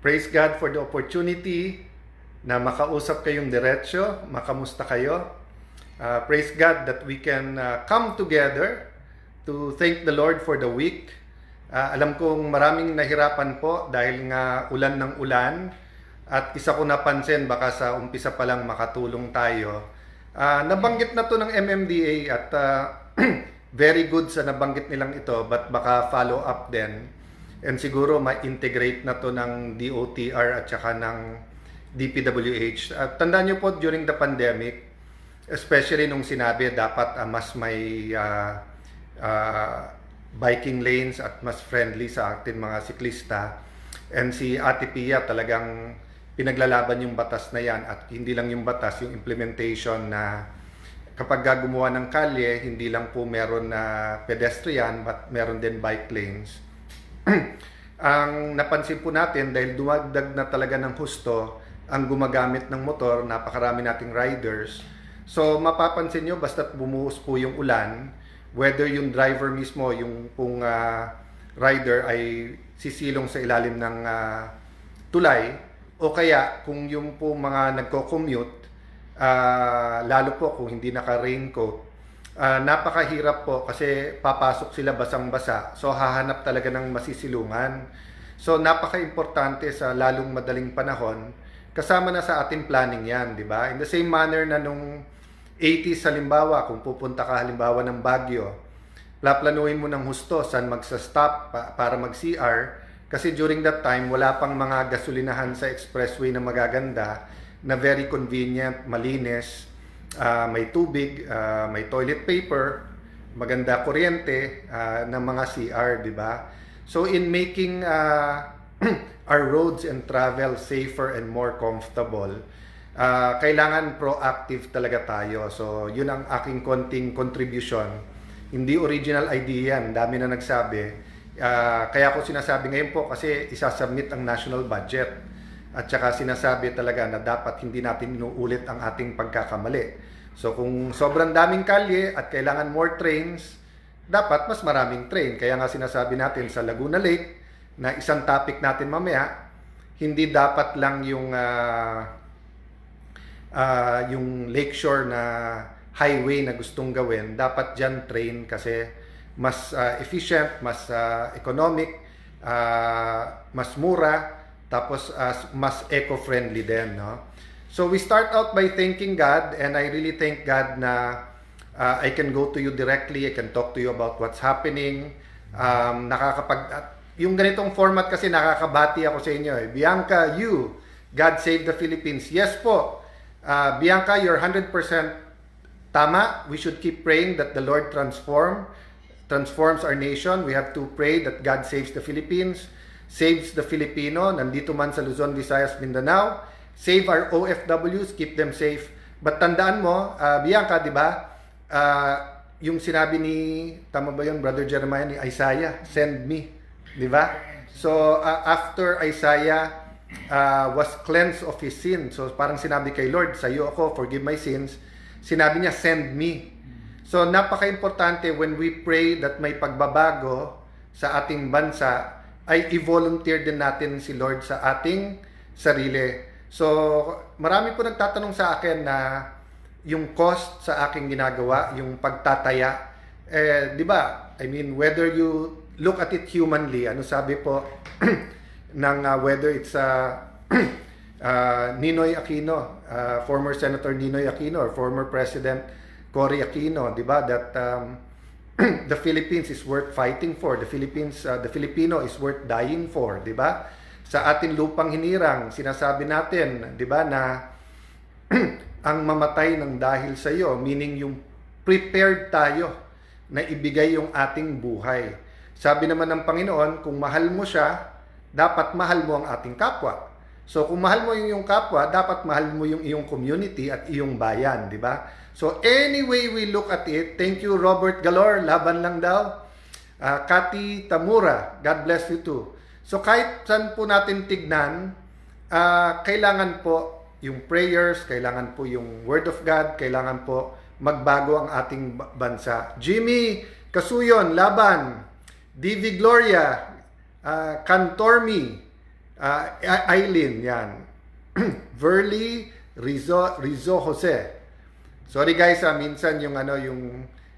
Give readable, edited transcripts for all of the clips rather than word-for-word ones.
Praise God for the opportunity na makausap kayong diretsyo, makamusta kayo. Praise God that we can come together to thank the Lord for the week. Alam kong maraming nahirapan po dahil nga ulan ng ulan at isa ko napansin baka sa umpisa pa lang makatulong tayo. Nabanggit na to ng MMDA at very good sa nabanggit nilang ito but baka follow up din. And siguro ma-integrate na to ng DOTR at saka ng DPWH. Tandaan nyo po during the pandemic, especially nung sinabi dapat mas may biking lanes at mas friendly sa atin mga siklista. And si Ate Pia talagang pinaglalaban yung batas na yan at hindi lang yung batas, yung implementation na kapag gumawa ng kalye, hindi lang po meron na pedestrian but meron din bike lanes. Ang napansin po natin dahil dumagdag na talaga ng husto ang gumagamit ng motor, napakarami nating riders. So mapapansin nyo basta't bumuhos po yung ulan, whether yung driver mismo, yung pong rider ay sisilong sa ilalim ng tulay o kaya kung yung po mga nagko-commute, lalo po kung hindi naka-raincoat, napakahirap po kasi papasok sila basang-basa. So hahanap talaga ng masisilungan. So napaka-importante sa lalong madaling panahon. Kasama na sa ating planning yan, di ba? In the same manner na nung 80s halimbawa, kung pupunta ka halimbawa ng Baguio, plaplanuhin mo ng husto saan magsa-stop para mag-CR. Kasi during that time, wala pang mga gasolinahan sa expressway na magaganda, na very convenient, malinis, may tubig, may toilet paper, maganda kuryente ng mga CR, di ba? So in making our roads and travel safer and more comfortable, kailangan proactive talaga tayo. So yun ang aking konting contribution. Hindi original idea yan, dami na nagsabi. Kaya ko sinasabi ngayon po kasi isasubmit ang national budget. At saka sinasabi talaga na dapat hindi natin inuulit ang ating pagkakamali. So kung sobrang daming kalye at kailangan more trains, dapat mas maraming train. Kaya nga sinasabi natin sa Laguna Lake, na isang topic natin mamaya, hindi dapat lang yung lakeshore na highway na gustong gawin. Dapat dyan train kasi mas efficient, mas economic, mas mura, tapos mas eco-friendly din, no? So we start out by thanking God, and I really thank God na I can go to you directly, I can talk to you about what's happening. Yung ganitong format kasi nakakabati ako sa inyo. Bianca, God save the Philippines. Yes po, Bianca, you're 100% tama. We should keep praying that the Lord transforms our nation. We have to pray that God saves the Philippines, saves the Filipino, nandito man sa Luzon, Visayas, Mindanao. Save our OFWs, keep them safe. But tandaan mo, Bianca, di ba? Yung sinabi ni, tama ba yun, Brother Jeremiah, ni Isaiah, send me. Di ba? So, after Isaiah was cleansed of his sin, so parang sinabi kay Lord, sa'yo ako, forgive my sins. Sinabi niya, send me. So, napaka-importante when we pray that may pagbabago sa ating bansa, ay i-volunteer din natin si Lord sa ating sarili. So, marami po nagtatanong sa akin na yung cost sa aking ginagawa, yung pagtataya, di ba? I mean, whether you look at it humanly, ano sabi po ng whether it's Ninoy Aquino, former Senator Ninoy Aquino or former President Cory Aquino, di ba? That the Philippines is worth fighting for. The Filipino is worth dying for, di ba? Sa ating lupang hinirang, sinasabi natin, di ba, na ang mamatay ng dahil sa iyo, meaning yung prepared tayo na ibigay yung ating buhay. Sabi naman ng Panginoon, kung mahal mo siya, dapat mahal mo ang ating kapwa. So kung mahal mo yung kapwa, dapat mahal mo yung iyong community at iyong bayan, di ba? So anyway we look at it, thank you Robert Galor, laban lang daw. Cathy Tamura, God bless you too. So kahit saan po natin tignan, kailangan po yung prayers, kailangan po yung Word of God, kailangan po magbago ang ating bansa. Jimmy Kasuyon, laban. DV Gloria, Cantormi, Eileen, yan. Verly Rizzo Jose. Sorry guys, minsan yung yung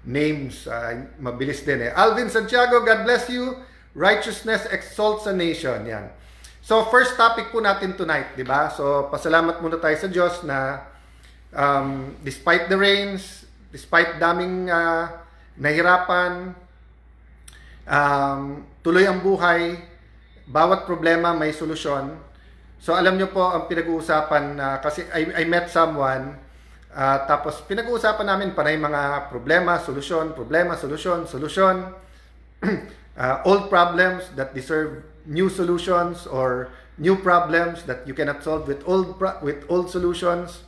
names mabilis din eh. Alvin Santiago, God bless you. Righteousness exalts a nation. Yan. So first topic po natin tonight, di ba? So pasalamat muna tayo sa Diyos na despite the rains, despite daming nahirapan, tuloy ang buhay, bawat problema may solusyon. So alam nyo po ang pinag-uusapan kasi I met someone tapos pinag-uusapan namin panay mga problema, solusyon, solusyon. Old problems that deserve new solutions or new problems that you cannot solve with old solutions.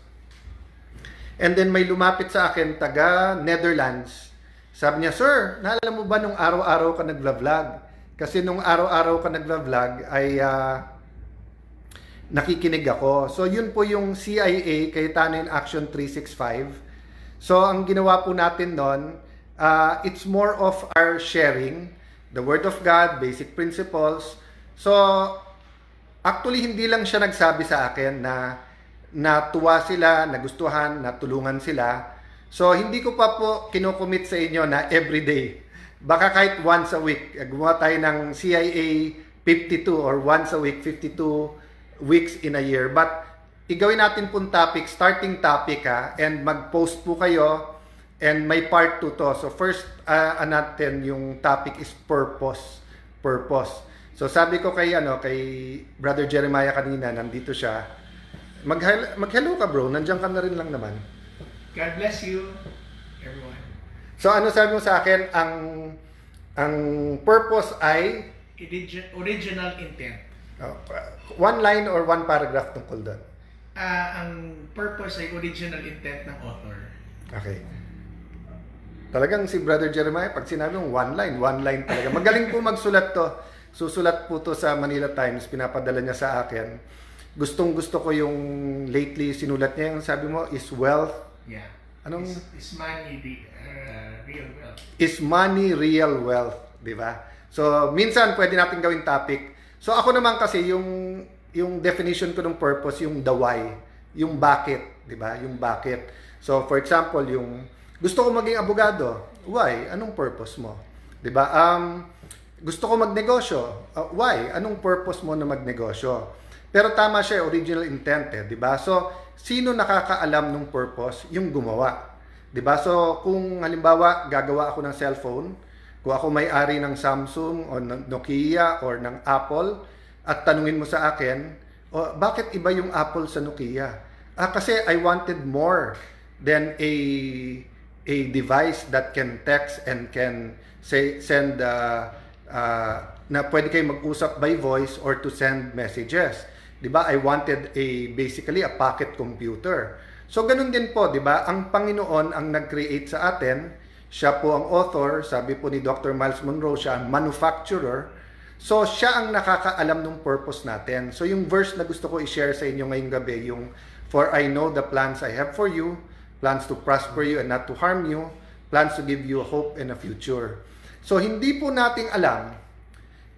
And then may lumapit sa akin taga Netherlands. Sabi niya, "Sir, naalala mo ba nung araw-araw ka nagva-vlog? Kasi nung araw-araw ka nagva-vlog ay nakikinig ako." So yun po yung CIA, Cayetano in Action 365. So ang ginawa po natin noon, it's more of our sharing the Word of God, basic principles. So actually hindi lang siya nagsabi sa akin na natuwa sila, nagustuhan, natulungan sila. So hindi ko pa po kinocommit sa inyo na everyday. Baka kahit once a week, gumawa tayo ng CIA 52 or once a week, 52 weeks in a year. But igawin natin pong topic, starting topic and mag-post po kayo and may part 2 to. So first natin yung topic is purpose. So sabi ko kay Brother Jeremiah kanina, nandito siya. Mag-hello ka bro, nandiyan ka na rin lang naman. God bless you, everyone. So ano sabi mo sa akin, ang purpose ay original intent. One line or one paragraph tungkol doon? Ang purpose ay original intent ng author. Okay. Talagang si Brother Jeremiah, pag sinabi mong one line talaga. Magaling po magsulat to. Susulat po to sa Manila Times, pinapadala niya sa akin. Gustong-gusto ko yung lately sinulat niya, yung sabi mo, is wealth. Yeah. Anong? Is money real wealth? Is money real wealth, di ba? So, minsan pwede natin gawing topic. So, ako naman kasi yung definition ko ng purpose, yung the why, yung bakit, di ba? Yung bakit. So, for example, yung gusto ko maging abogado. Why? Anong purpose mo? Di ba? Gusto ko magnegosyo. Why? Anong purpose mo na magnegosyo? Pero tama siya, original intent di ba? So, sino nakakaalam ng purpose? Yung gumawa. Di ba? So, kung halimbawa, gagawa ako ng cellphone, kung ako may-ari ng Samsung o ng Nokia or ng Apple, at tanungin mo sa akin, bakit iba yung Apple sa Nokia? Kasi I wanted more than a device that can text and can send na pwede kayo mag-usap by voice or to send messages. 'Di ba? I wanted basically a pocket computer. So ganun din po, 'di ba? Ang Panginoon ang nag-create sa atin. Siya po ang author, sabi po ni Dr. Miles Monroe, siya ang manufacturer. So siya ang nakakaalam ng purpose natin. So yung verse na gusto ko i-share sa inyo ngayong gabi, yung "For I know the plans I have for you, plans to prosper you and not to harm you, plans to give you a hope and a future." So hindi po nating alam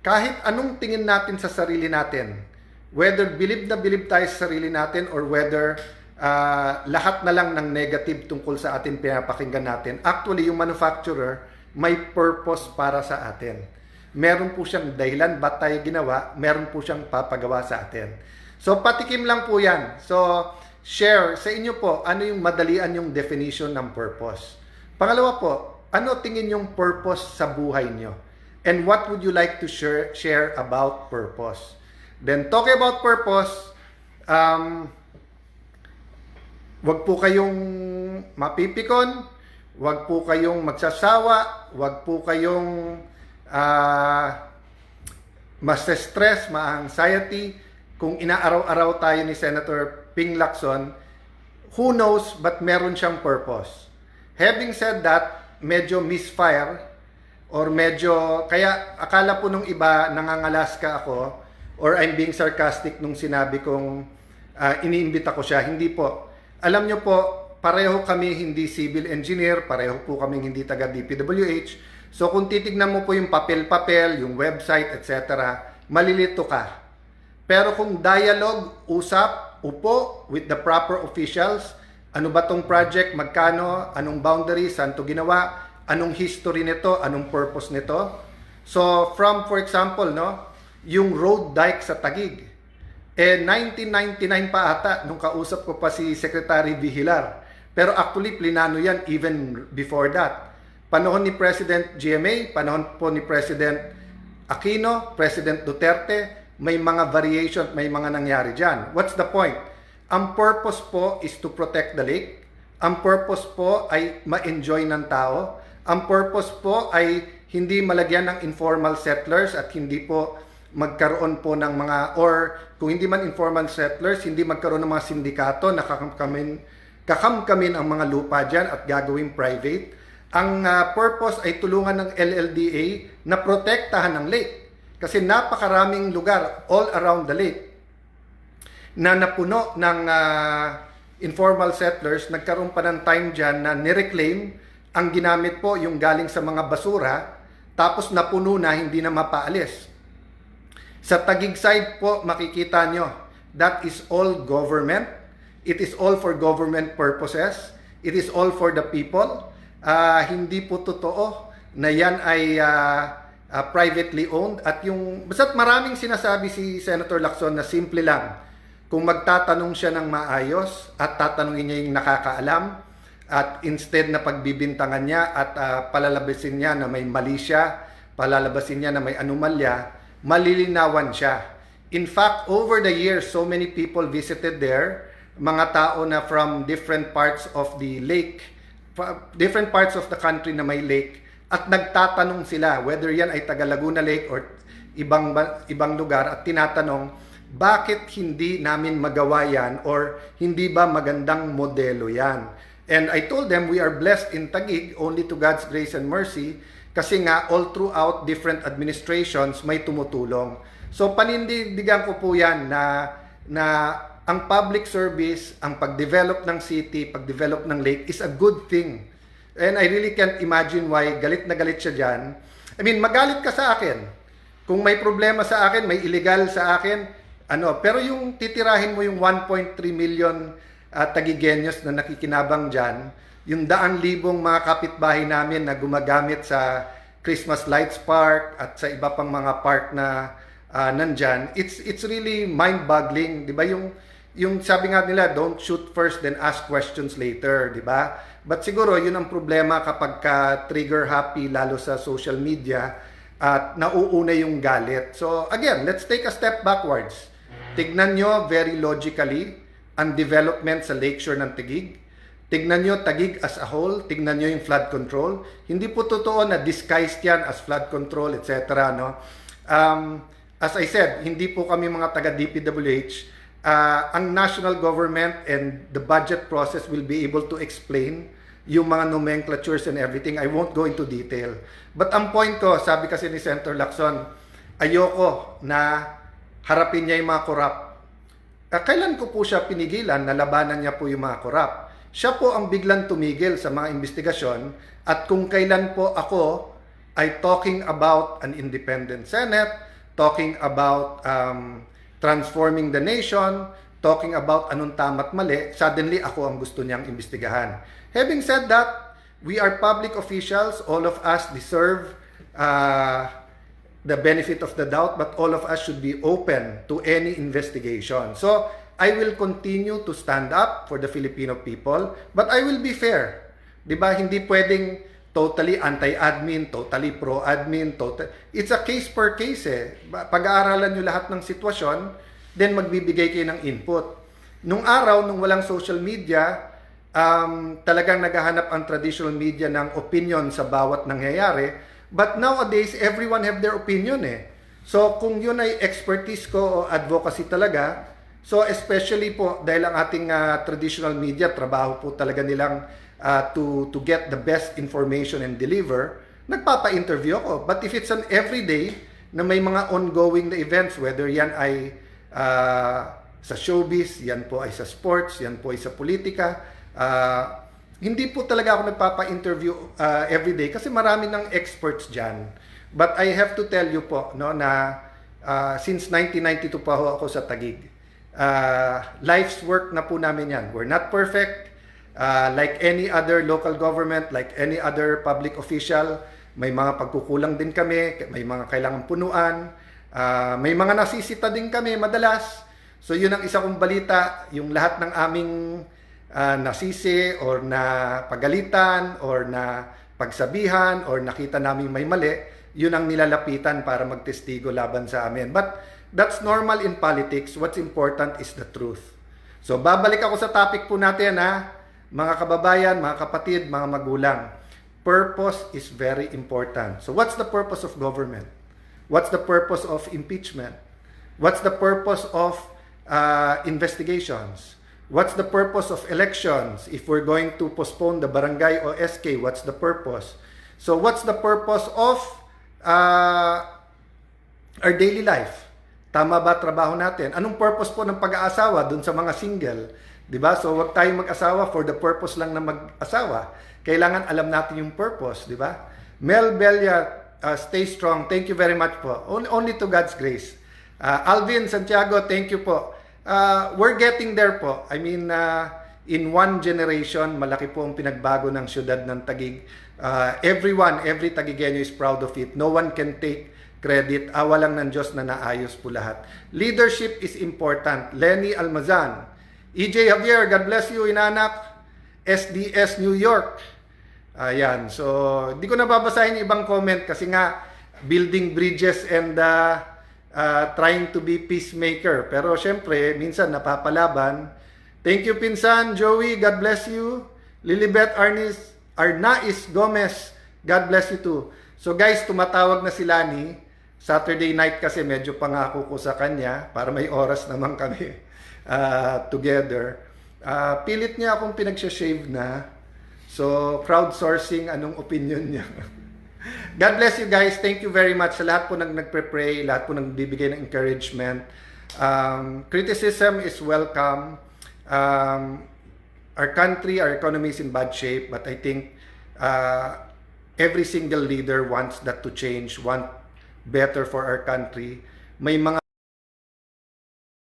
kahit anong tingin natin sa sarili natin, whether believe tayo sa sarili natin or whether lahat na lang ng negative tungkol sa atin pinapakinggan natin. Actually, yung manufacturer may purpose para sa atin. Meron po siyang dahilan ba't tayo ginawa, meron po siyang papagawa sa atin. So patikim lang po yan. So share sa inyo po ano yung madalian yung definition ng purpose. Pangalawa po, ano tingin yung purpose sa buhay nyo? And what would you like to share about purpose? Then, talking about purpose, wag po kayong mapipikon, wag po kayong magsasawa, wag po kayong ma-stress, ma-anxiety. Kung inaaraw-araw tayo ni Senator Ping Lacson, who knows, but meron siyang purpose. Having said that, medyo misfire or medyo, kaya akala po nung iba nangangalaska ako or I'm being sarcastic nung sinabi kong iniimbita ko siya. Hindi po. Alam nyo po, pareho kami hindi civil engineer, pareho po kami hindi taga DPWH. So kung titignan mo po yung papel-papel, yung website, etc., malilito ka. Pero kung dialogue, usap, upo with the proper officials, ano ba tong project, magkano, anong boundaries, saan to ginawa, anong history nito, anong purpose nito. So from, for example, no, yung road dike sa Taguig, 1999 pa ata nung kausap ko pa si Secretary Vihilar. Pero actually, plinano yan even before that. Panahon ni President GMA, panahon po ni President Aquino, President Duterte, may mga variation, may mga nangyari dyan. What's the point? Ang purpose po is to protect the lake. Ang purpose po ay ma-enjoy ng tao. Ang purpose po ay hindi malagyan ng informal settlers at hindi po magkaroon po ng mga, or kung hindi man informal settlers, hindi magkaroon ng mga sindikato na kakamkamin ang mga lupa dyan at gagawing private. Ang purpose ay tulungan ng LLDA na protektahan ng lake. Kasi napakaraming lugar all around the lake na napuno ng informal settlers. Nagkaroon pa ng time dyan na nireclaim. Ang ginamit po yung galing sa mga basura, tapos napuno na, hindi na mapaalis. Sa Taguig side po, makikita nyo, that is all government. It is all for government purposes. It is all for the people. Hindi po totoo na yan ay privately owned. At yung, basta't maraming sinasabi si Senator Lacson na simple lang. Kung magtatanong siya ng maayos at tatanungin niya yung nakakaalam, at instead na pagbibintangan niya at palalabasin niya na may mali siya, palalabasin niya na may anomalya, malilinawan siya. In fact, over the years, so many people visited there, mga tao na from different parts of the lake, different parts of the country na may lake, at nagtatanong sila whether yan ay taga Laguna Lake or ibang lugar, at tinatanong, bakit hindi namin magawa yan or hindi ba magandang modelo yan? And I told them we are blessed in Taguig only to God's grace and mercy kasi nga all throughout different administrations may tumutulong. So panindigan ko po yan na ang public service, ang pag-develop ng city, pag-develop ng lake is a good thing. And I really can't imagine why galit na galit siya dyan. I mean, magalit ka sa akin. Kung may problema sa akin, may illegal sa akin, pero yung titirahin mo yung 1.3 million Taguigueños na nakikinabang dyan, yung 100,000 mga kapitbahay namin na gumagamit sa Christmas Lights Park at sa iba pang mga park na nandyan, it's really mind-boggling, di ba? Yung sabi nga nila, don't shoot first then ask questions later, di ba? But siguro yun ang problema kapag trigger happy lalo sa social media at nauuna yung galit. So again, let's take a step backwards. Tignan nyo very logically ang development sa lakeshore ng Taguig. Tignan nyo Taguig as a whole, tignan nyo yung flood control. Hindi po totoo na disguised yan as flood control, etc. No? As I said, hindi po kami mga taga DPWH. Ang national government and the budget process will be able to explain yung mga nomenclatures and everything. I won't go into detail. But ang point ko, sabi kasi ni Senator Lacson, ayoko na harapin niya yung mga corrupt. Kailan ko po siya pinigilan na labanan niya po yung mga korap? Siya po ang biglang tumigil sa mga investigasyon, at kung kailan po ako ay talking about an independent Senate, talking about transforming the nation, talking about anong tama't mali, suddenly ako ang gusto niyang imbestigahan. Having said that, we are public officials, all of us deserve the benefit of the doubt, but all of us should be open to any investigation. So, I will continue to stand up for the Filipino people, but I will be fair. Diba? Hindi pwedeng totally anti-admin, totally pro-admin, it's a case per case eh. Pag-aaralan nyo lahat ng sitwasyon, then magbibigay kayo ng input. Nung araw, nung walang social media, talagang naghahanap ang traditional media ng opinion sa bawat nangyayari. But nowadays, everyone have their opinion eh. So, kung yun ay expertise ko o advocacy talaga, so especially po, dahil ang ating traditional media, trabaho po talaga nilang to get the best information and deliver, nagpapa-interview ako. But if it's an everyday, na may mga ongoing na events, whether yan ay sa showbiz, yan po ay sa sports, yan po ay sa politika, hindi po talaga ako nagpapa-interview everyday kasi marami ng experts dyan. But I have to tell you po no, na since 1992 pa ho ako sa Taguig. Life's work na po namin yan. We're not perfect. Like any other local government, like any other public official, may mga pagkukulang din kami, may mga kailangan punuan, may mga nasisita din kami madalas. So yun ang isa kong balita, yung lahat ng aming nasisi or na pagalitan or na pagsabihan or nakita naming may mali, yun ang nilalapitan para magtestigo laban sa amin. But that's normal in politics. What's important is the truth. So babalik ako sa topic po natin, mga kababayan, mga kapatid, mga magulang. Purpose is very important. So what's the purpose of government? What's the purpose of impeachment? What's the purpose of investigations? What's the purpose of elections? If we're going to postpone the barangay o SK, what's the purpose? So what's the purpose of our daily life? Tama ba trabaho natin? Anong purpose po ng pag-aasawa dun sa mga single? Diba? So wag tayong mag-asawa for the purpose lang na mag-asawa. Kailangan alam natin yung purpose, diba? Mel Belia, stay strong. Thank you very much po. Only to God's grace. Alvin Santiago, thank you po. We're getting there po. I mean, in one generation, malaki po ang pinagbago ng syudad ng Taguig. Every Taguigueño is proud of it. No one can take credit. Awa lang ng Diyos na naayos po lahat. Leadership is important. Lenny Almazan. EJ Javier, God bless you, inanak. SDS New York. Ayan. So, hindi ko na babasahin yung ibang comment kasi nga, building bridges and trying to be peacemaker. Pero syempre, minsan napapalaban. Thank you, Pinsan. Joey, God bless you. Lilibet Arnais Gomez, God bless you too. So guys, tumatawag na si Lani. Saturday night kasi medyo pangako ko sa kanya para may oras naman kami together. Pilit niya akong pinagsha-shave na. So, crowdsourcing, anong opinion niya? God bless you guys. Thank you very much sa lahat po nagpre-pray, lahat po nagbibigay ng encouragement. Criticism is welcome. Our country, our economy is in bad shape, but I think every single leader wants that to change, want better for our country. May mga